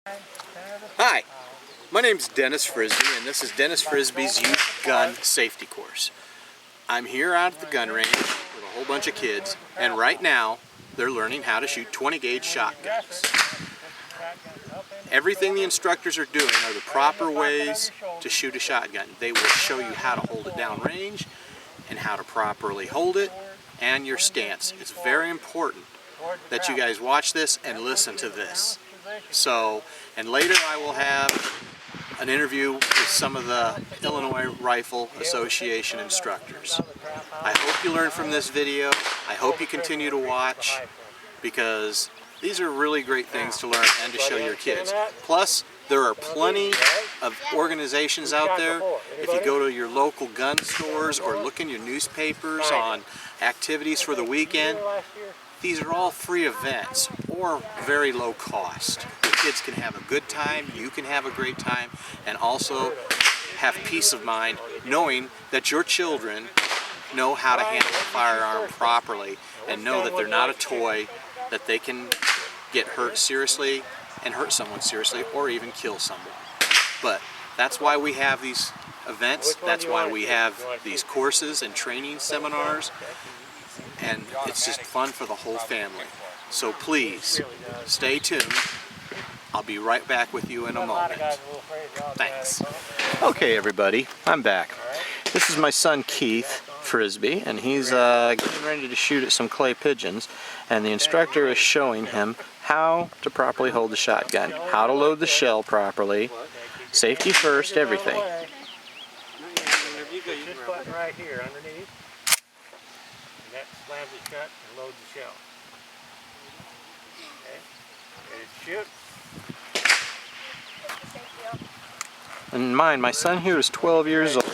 Hi, my name's Dennis Frisbee, and this is Dennis Frisbee's Youth Gun Safety Course. I'm here out at the gun range with a whole bunch of kids, and right now they're learning how to shoot 20-gauge shotguns. Everything the instructors are doing are the proper ways to shoot a shotgun. They will show you how to hold it down range and how to properly hold it and your stance. It's very important that you guys watch this and listen to this. And later I will have an interview with some of the Illinois Rifle Association instructors. I hope you learn from this video. I hope you continue to watch, because these are really great things to learn and to show your kids. Plus, there are plenty of organizations out there. If you go to your local gun stores or look in your newspapers on activities for the weekend, these are all free events or very low cost. The kids can have a good time, you can have a great time, and also have peace of mind knowing that your children know how to handle a firearm properly and know that they're not a toy, that they can get hurt seriously and hurt someone seriously or even kill someone. But that's why we have these events, that's why we have these courses and training seminars, and it's just fun for the whole family. So please, stay tuned. I'll be right back with you in a moment. Thanks. Okay everybody, I'm back. This is my son Keith Frisbee, and he's getting ready to shoot at some clay pigeons, and the instructor is showing him how to properly hold the shotgun, how to load the shell properly, safety first, everything. This button right here underneath, and that slams it shut and loads the shell. Okay, ready to shoot. And mind, my son here is 12 years old.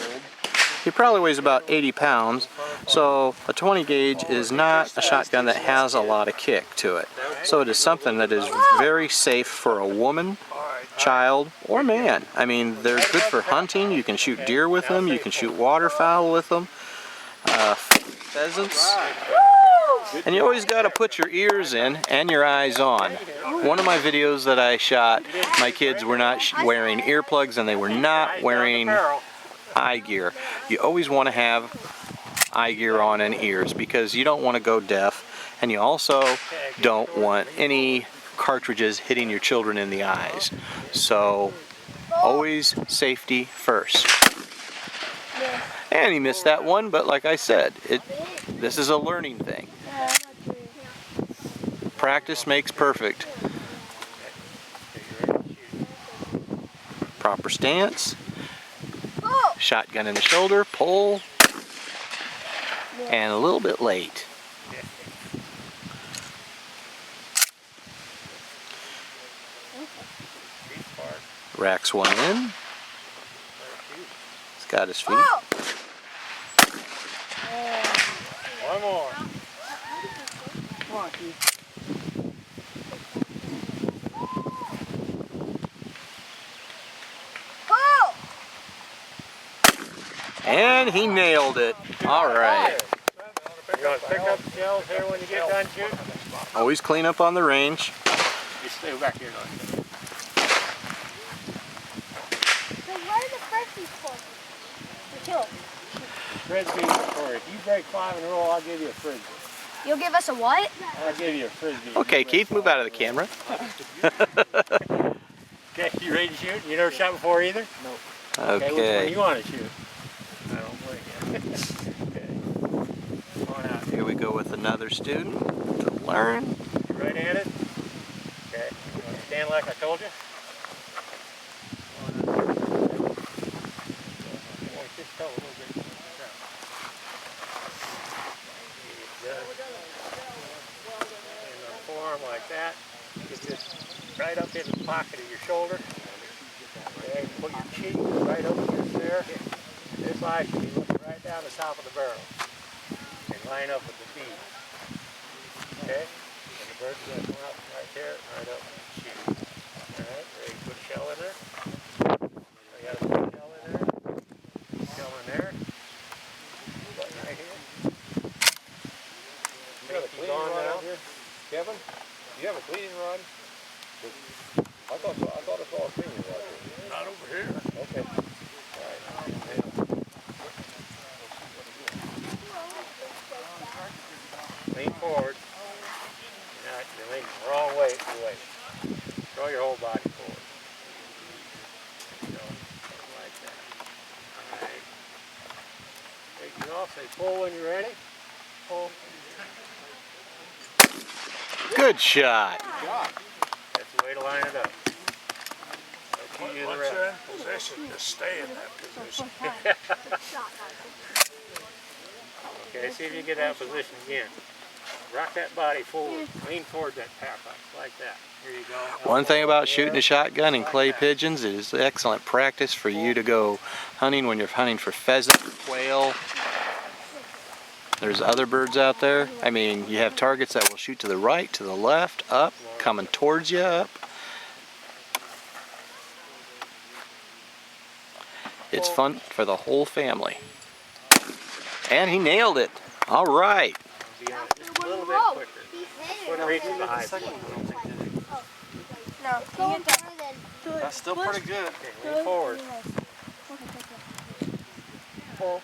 He probably weighs about 80 pounds, so a 20 gauge is not a shotgun that has a lot of kick to it. So it is something that is very safe for a woman, child, or man. I mean, they're good for hunting. You can shoot deer with them, you can shoot waterfowl with them, pheasants. And you always got to put your ears in and your eyes on. One of my videos that I shot, my kids were not wearing earplugs and they were not wearing eye gear. You always want to have eye gear on and ears, because you don't want to go deaf, and you also don't want any cartridges hitting your children in the eyes. So always safety first. And he missed that one, but like I said, this is a learning thing. Practice makes perfect. Proper stance, shotgun in the shoulder, pull, and a little bit late. Racks one in. He's got his feet. One more. Come on, Keith. And he nailed it. All right. You're going to pick up the shells here when you get done shooting? Always clean up on the range. You stay back here. So what are the frisbees for? To kill. Frisbees for if you break 5 in a row, I'll give you a frisbee. You'll give us a what? I'll give you a frisbee. Okay, Keith, move out of the camera. Okay, you ready to shoot? You never shot before either? No. Okay, which one do you want to shoot? I don't blame you. Okay. Come on out. Here we go with another student to learn. You right-handed? Okay. You want to stand like I told you? Just toe a little bit. And the forearm like that. Get this right up in the pocket of your shoulder. Okay. Put your cheek right up against there. This eye should be looking right down the top of the barrel. And line up with the bead. Okay? And the bird's going to come up right there, right up and shoot. Alright, ready to put a shell in there? I got to put a shell in there. Shell in there. Button right here. You have a cleaning rod out here? Kevin? Do you have a cleaning rod? I thought I saw a senior out there. Not over here. Okay. All right. Lean forward. You're leaning the wrong way. Throw your whole body forward. Like that. All right. Take it off. Say pull when you're ready. Pull. Good shot. That's the way to line it up. Once you're in position, just stay in that position. Okay, see if you get that position again. Rock that body forward. Lean forward that parapet, like that. Here you go. One thing about shooting a shotgun and clay pigeons is excellent practice for you to go hunting when you're hunting for pheasant, quail. There's other birds out there. I mean, you have targets that will shoot to the right, to the left, up, coming towards you, up. It's fun for the whole family. And he nailed it. All right. Just a little bit quicker. Wouldn't reach the high point. No, go further. That's still pretty good. Okay, lean forward. Pull.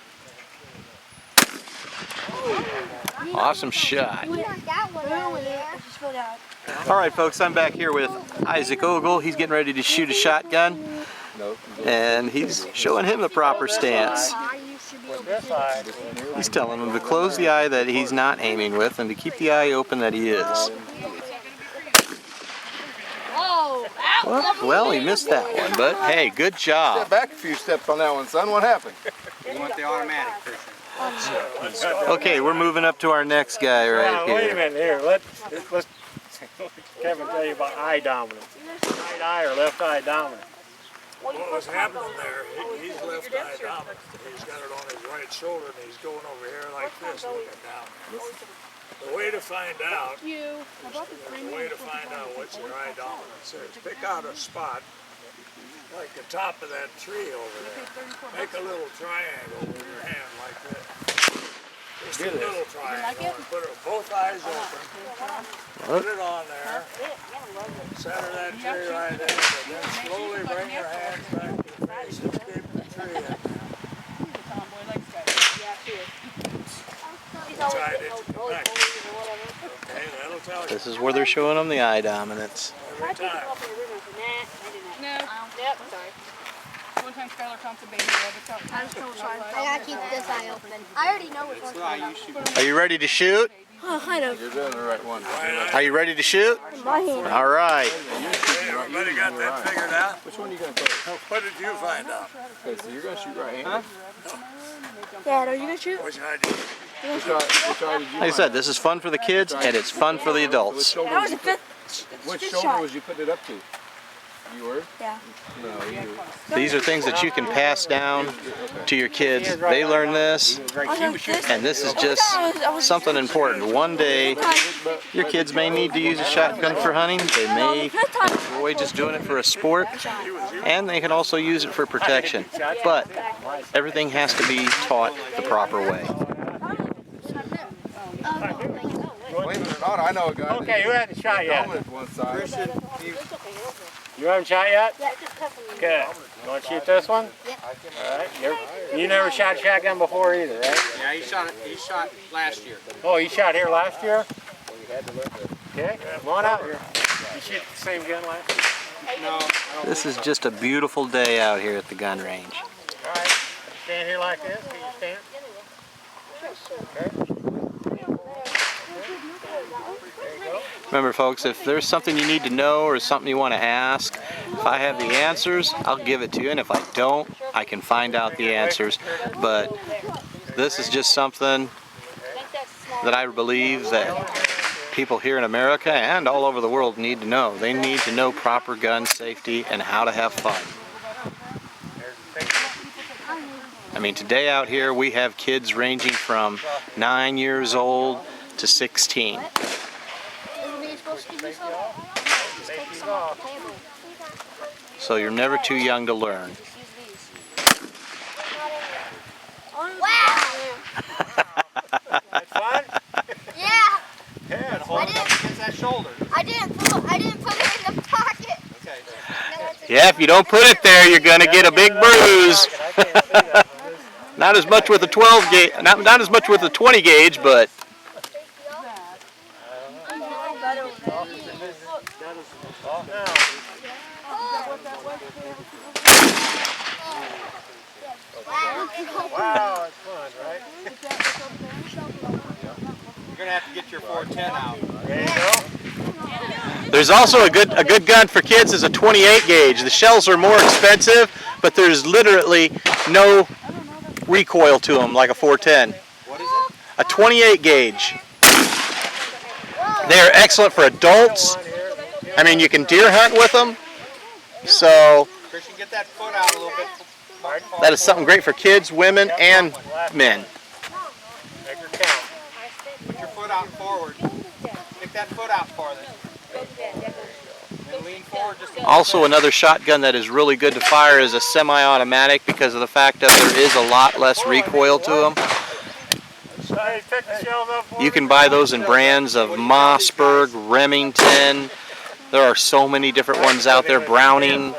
Awesome shot. We got that one over there. All right, folks, I'm back here with Isaac Ogle. He's getting ready to shoot a shotgun, and he's showing him the proper stance. This side. He's telling him to close the eye that he's not aiming with and to keep the eye open that he is. Well, he missed that one, but hey, good job. Step back a few steps on that one, son. What happened? You want the automatic version. Okay, we're moving up to our next guy right Wait a here. minute here. Let's Kevin tell you about eye dominance. Right eye or left eye dominant. What was happening there, he's left eye dominant. He's got it on his right shoulder and he's going over here like this, looking down. The way to find out what your eye dominance is, pick out a spot, like the top of that tree over there. Make a little triangle with your hand like this. Just a little triangle. And put both eyes open. Put it on there. Center that tree right there. And then slowly bring your hands back to the face and keep the tree in there. Try it into the neck. Okay, that'll tell you. This is where they're showing him the eye dominance. Every time. No. Yep, sorry. One time Skylar comes to baby, I gotta keep this eye open. I already know which one's Are you ready to shoot? Oh, I know. You're doing the right one. Are you ready to shoot? My hand. All right. Okay, everybody got that figured out? Which one are you going to throw? What did you find out? Okay, so you're going to shoot right-handed. Dad, are you gonna shoot? Which eye did you? Which eye did you Like I said, this is fun for the kids and it's fun for the adults. Which That was a shoulder, fifth shoulder shot. was you putting it up to? You were? Yeah. No, you were. These are things that you can pass down to your kids. They learn this, and this is just something important. One day, your kids may need to use a shotgun for hunting. They may enjoy just doing it for a sport, and they can also use it for protection. But everything has to be taught the proper way. Believe it or not, I know a guy Okay, who hasn't shot yet? dominant one side. You haven't shot yet? Good. You want to shoot this one? Yep. All right. You never shot a shotgun before either, right? Yeah, he shot last year. Oh, you shot here last year? Okay, come on out here. You shoot the same gun last year? No. This is just a beautiful day out here at the gun range. All right. Stand here like this. Can you stand? Okay. Remember, folks, if there's something you need to know or something you want to ask, if I have the answers, I'll give it to you, and if I don't, I can find out the answers. But this is just something that I believe that people here in America and all over the world need to know. They need to know proper gun safety and how to have fun. I mean, today out here we have kids ranging from 9 years old to 16. So you're never too young to learn. Wow! That's fun? Yeah! Yeah, hold it up against that shoulder. I didn't put it in the pocket. Okay. Yeah, if you don't put it there, you're going to get a big bruise. Not as much with a 12 gauge, not as much with a 20 gauge, but Wow, it's fun, right? you're going to have to get your 410 out. There you go. There's also a good gun for kids is a 28 gauge. The shells are more expensive, but there's literally no recoil to them like a 410. What is it? A 28 gauge. They are excellent for adults. I mean, you can deer hunt with them. So Christian, get that foot out a little bit. that is something great for kids, women, and men. Make her count. Put your foot out forward. Stick that foot out farther. And lean forward just a little. Also, another shotgun that is really good to fire is a semi-automatic because of the fact that there is a lot less recoil to them. Hey, pick the shells up for You can buy those in brands of Mossberg, Remington. There are so many different ones out there. Browning.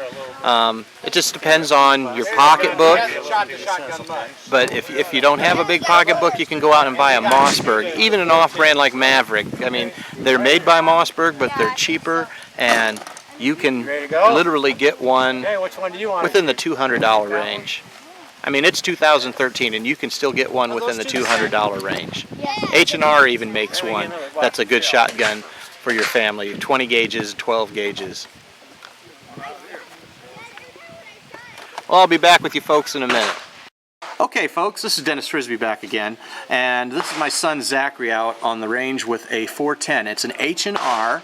It just depends on your pocketbook. Shot the shotgun much. But if you don't have a big pocketbook, you can go out and buy a Mossberg. Even an off-brand like Maverick. I mean, they're made by Mossberg, but they're cheaper, and you can literally get one Okay, which one do you want? within the $200 range. I mean, it's 2013, and you can still get one within the $200 range. H&R even makes one that's a good shotgun for your family, 20 gauges, 12 gauges. Well, I'll be back with you folks in a minute. Okay folks, this is Dennis Frisbee back again, and this is my son Zachary out on the range with a 410. It's an H&R,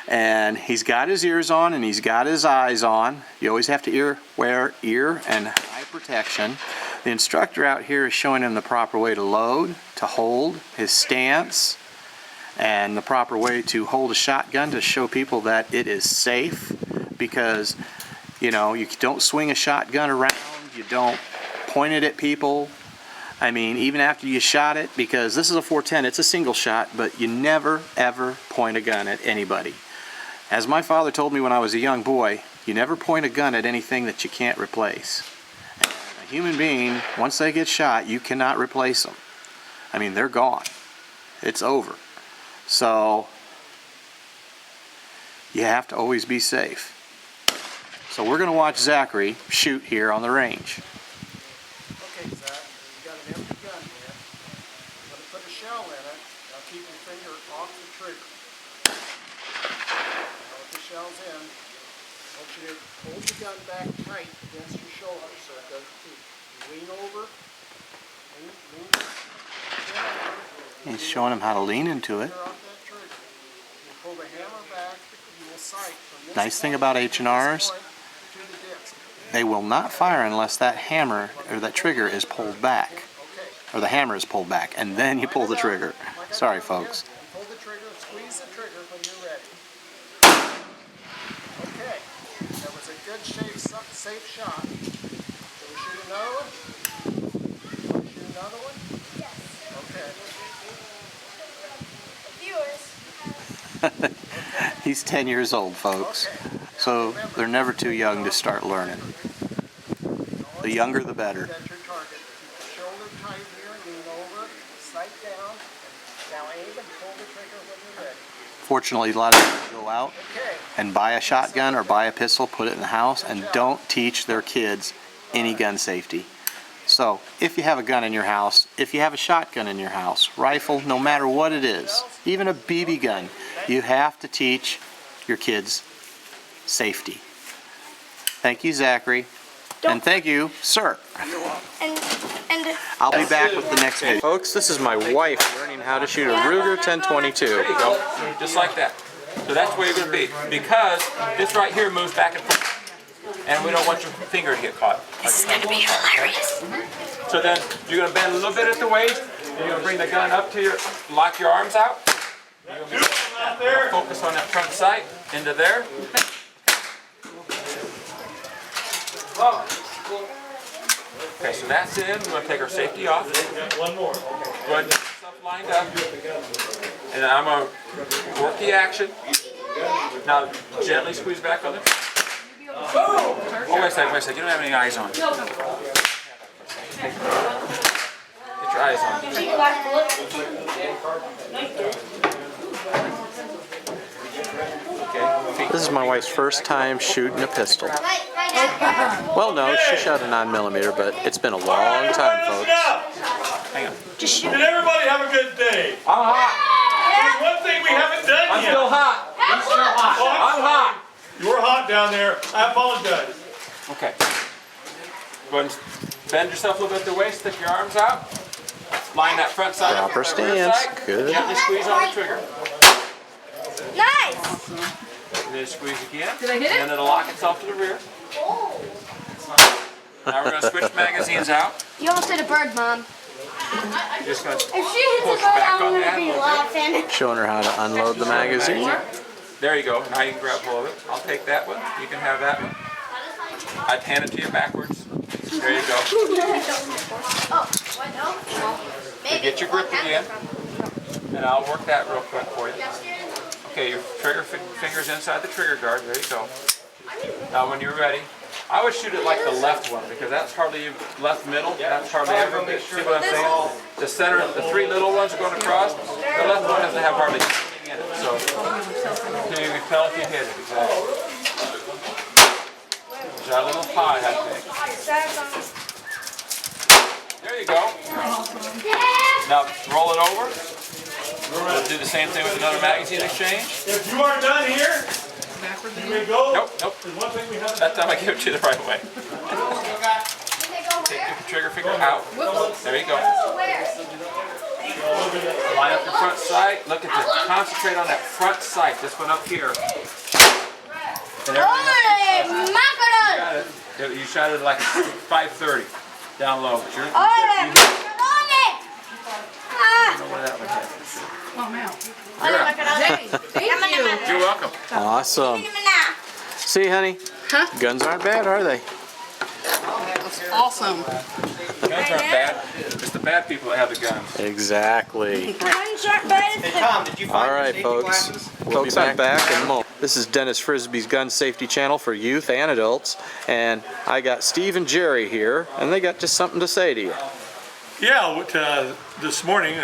and he's got his ears on and he's got his eyes on. You always have to wear ear and eye protection. The instructor out here is showing him the proper way to load, to hold, his stance, and the proper way to hold a shotgun to show people that it is safe, because you know, you don't swing a shotgun around, you don't point it at people. I mean, even after you shot it, because this is a 410, it's a single shot, but you never ever point a gun at anybody. As my father told me when I was a young boy, you never point a gun at anything that you can't replace. And a human being, once they get shot, you cannot replace them. I mean, they're gone. It's over. So you have to always be safe. So we're going to watch Zachary shoot here on the range. Okay, Zach, you got an empty gun here. I'm going to put a shell in it. Now keep your finger off the trigger. Now with the shells in, I want you to hold the gun back tight against your shoulder so it doesn't keep. Lean over. Lean over. He's showing him how to lean into it. Off that trigger. You pull the hammer back, you will sight from this Nice thing point about H&Rs, to the disc. they will not fire unless that hammer or that trigger is pulled back, or the hammer is pulled back, and then you pull the trigger. Sorry folks. Pull the trigger, squeeze the trigger when you're ready. Okay, that was a good, safe shot. Shall we shoot another one? Want to shoot another one? Yes. Okay. Viewers. He's 10 years old, folks, so they're never too young to start learning. The younger the better. That's your target. Keep the shoulder tight here, lean over, sight down, and now aim and pull the trigger when you're ready. Fortunately, a lot of people go out Okay. and buy a shotgun or buy a pistol, put it in the house, and don't teach their kids any gun safety. So, if you have a gun in your house, if you have a shotgun in your house, rifle, no matter what it is, even a BB gun, you have to teach your kids safety. Thank you, Zachary. And thank you, sir. And I'll be back with the next video. Folks, this is my wife learning how to shoot a Ruger 1022. There you go, just like that. So that's where you're going to be, because this right here moves back and forth, and we don't want your finger to get caught. this is gonna be hilarious. So then you're going to bend a little bit at the waist, and you're going to bring the gun up to your, lock your arms out. You're going to focus on that front sight, into there. Okay, so that's in. We're going to take our safety off. One more. Go ahead and get yourself lined up. And then I'm going to work the action. Now, gently squeeze back on it. Oh, wait a second. You don't have any eyes on. Get your eyes on. This is my wife's first time shooting a pistol. Well, no, she shot a 9mm, but it's been a long time, folks. Hang on. Did everybody have a good day? I'm hot. There's one thing we haven't done I'm yet. still hot. I'm hot. You were hot down there. I apologize. Okay. Go ahead and bend yourself a little bit at the waist, stick your arms out. Line that front side up. Proper stance. Good. Gently squeeze on the trigger. Nice. And then squeeze again. Did I hit it? And then it'll lock itself to the rear. Now we're going to switch magazines out. You almost hit a bird, Mom. You're just going to If she hits a push bird, back I'm on gonna that a be little laughing. Showing her how to unload the magazine. There you go. Now you can grab hold of it. I'll take that one. You can have that one. I'd hand it to you backwards. There you go. Oh, what? No? Maybe. Get your grip again. And I'll work that real quick for you. Okay, your trigger finger's inside the trigger guard. There you go. Now when you're ready, I would shoot it like the left one because that's hardly left middle. That's hardly ever. See what I'm saying? The center, the three little ones are going across. The left one doesn't have hardly anything in it, so you can tell if you hit it exactly. Got a little high, I think. There you go. Now roll it over. We'll do the same thing with another magazine exchange. If you are done here, you may go. Nope. There's one thing we haven't That time I give it to you the right way. Take your trigger finger out. There you go. Line up the front sight. Look at this. Concentrate on that front sight. This one up here. And everything got it. You shot it like 530 down low. But you're good. You hit it. I don't know where that one hit. Oh, man. You're up. You're welcome. Awesome. See, honey? Huh? Guns aren't bad, are they? That's awesome. Guns aren't bad. It's the bad people that have the guns. Exactly. Hey Tom, did you find All your right, safety folks. glasses? We'll be back in a moment. This is Dennis Frisby's Gun Safety Channel for youth and adults. And I got Steve and Jerry here, and they got just something to say to you. Yeah, this morning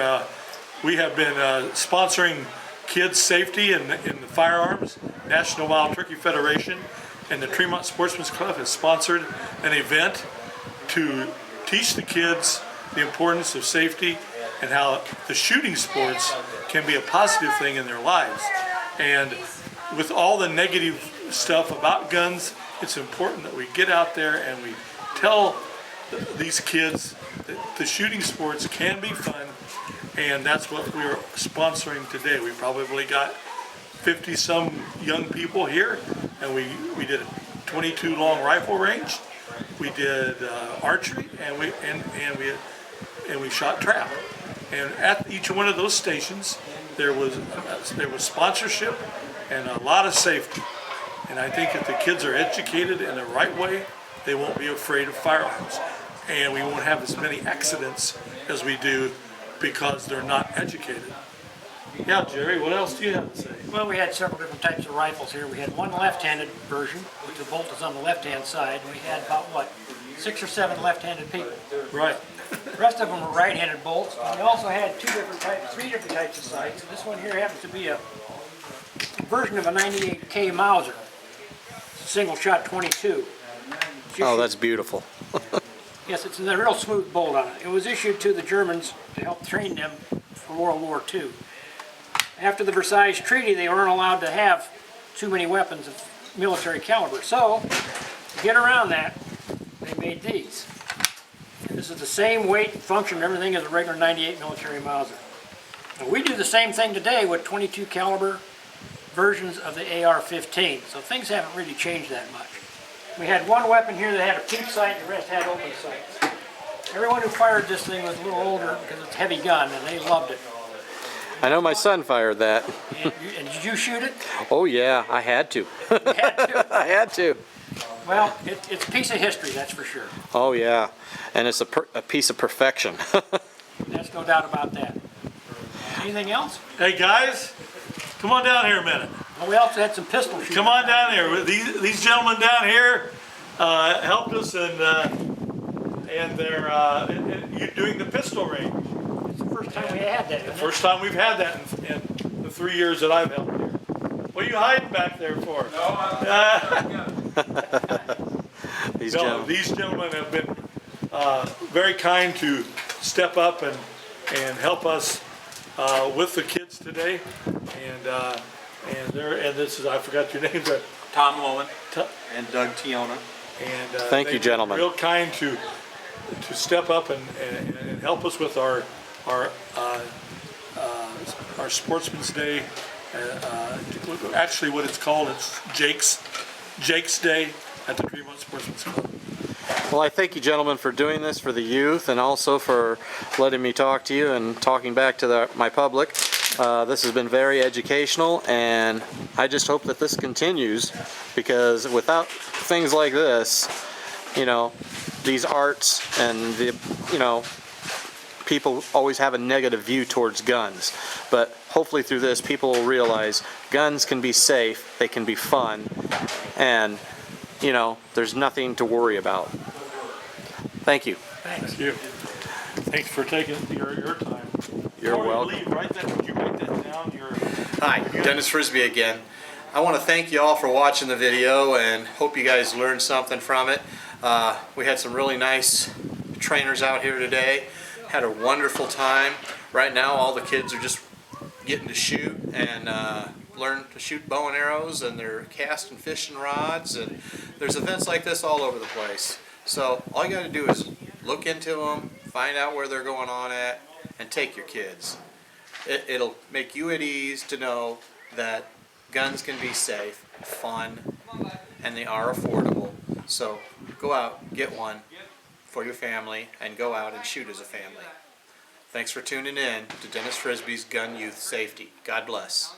we have been sponsoring kids' safety in the firearms. National Wild Turkey Federation and the Tremont Sportsman's Club has sponsored an event to teach the kids the importance of safety and how the shooting sports can be a positive thing in their lives. And with all the negative stuff about guns, it's important that we get out there and we tell these kids that the shooting sports can be fun, and that's what we're sponsoring today. We probably got 50-some young people here, and we did a 22 long rifle range. We did archery, and we shot trap. And at each one of those stations, there was sponsorship and a lot of safety. And I think if the kids are educated in the right way, they won't be afraid of firearms. And we won't have as many accidents as we do because they're not educated. Yeah, Jerry, what else do you have to say? Well, we had several different types of rifles here. We had one left-handed version, which the bolt is on the left-hand side. We had about, 6 or 7 left-handed people. Right. The rest of them were right-handed bolts. And we also had 3 different types of sights. This one here happens to be a version of a 98K Mauser, single-shot 22. Oh, that's beautiful. Yes, it's a real smooth bolt on it. It was issued to the Germans to help train them for World War II. After the Versailles Treaty, they weren't allowed to have too many weapons of military caliber. So, to get around that, they made these. And this is the same weight, function, and everything as a regular 98 military Mauser. Now, we do the same thing today with 22 caliber versions of the AR-15. So things haven't really changed that much. We had one weapon here that had a peep sight, and the rest had open sights. Everyone who fired this thing was a little older because it's a heavy gun, and they loved it. I know my son fired that. And did you shoot it? Oh yeah, I had to. You had to. I had to. Well, it's a piece of history, that's for sure. Oh yeah, and it's a piece of perfection. There's no doubt about that. Anything else? Hey guys, come on down here a minute. We also had some pistol shooting. Come on down here. These gentlemen down here helped us and they're doing the pistol range. It's the first time we had that. The first time we've had that in the 3 years that I've helped here. What are you hiding back there for? These No, gentlemen. these gentlemen have been very kind to step up and help us with the kids today. And this is, I forgot your name, but Tom Woman And Doug Tiona. and Thank you, they've been gentlemen. real kind to step up and help us with our Sportsman's Day. Actually, what it's called, it's Jake's Day at the Tremont Sportsman's Club. Well, I thank you, gentlemen, for doing this for the youth, and also for letting me talk to you and talking back to my public. This has been very educational, and I just hope that this continues, because without things like this, you know, these arts and the, you know, people always have a negative view towards guns. But hopefully through this, people will realize guns can be safe, they can be fun, and, you know, there's nothing to worry about. Thank you. Thank you. Thanks for taking your time. You're Before you welcome. leave, would you write that down? Hi, Dennis Frisbee again. I want to thank you all for watching the video and hope you guys learned something from it. We had some really nice trainers out here today. Had a wonderful time. Right now all the kids are just getting to shoot and learn to shoot bow and arrows, and they're casting fishing rods, and there's events like this all over the place. So all you got to do is look into them, find out where they're going on at, and take your kids. It'll make you at ease to know that guns can be safe, fun, and they are affordable. So go out, get one for your family, and go out and shoot as a family. Thanks for tuning in to Dennis Frisbee's Gun Youth Safety. God bless.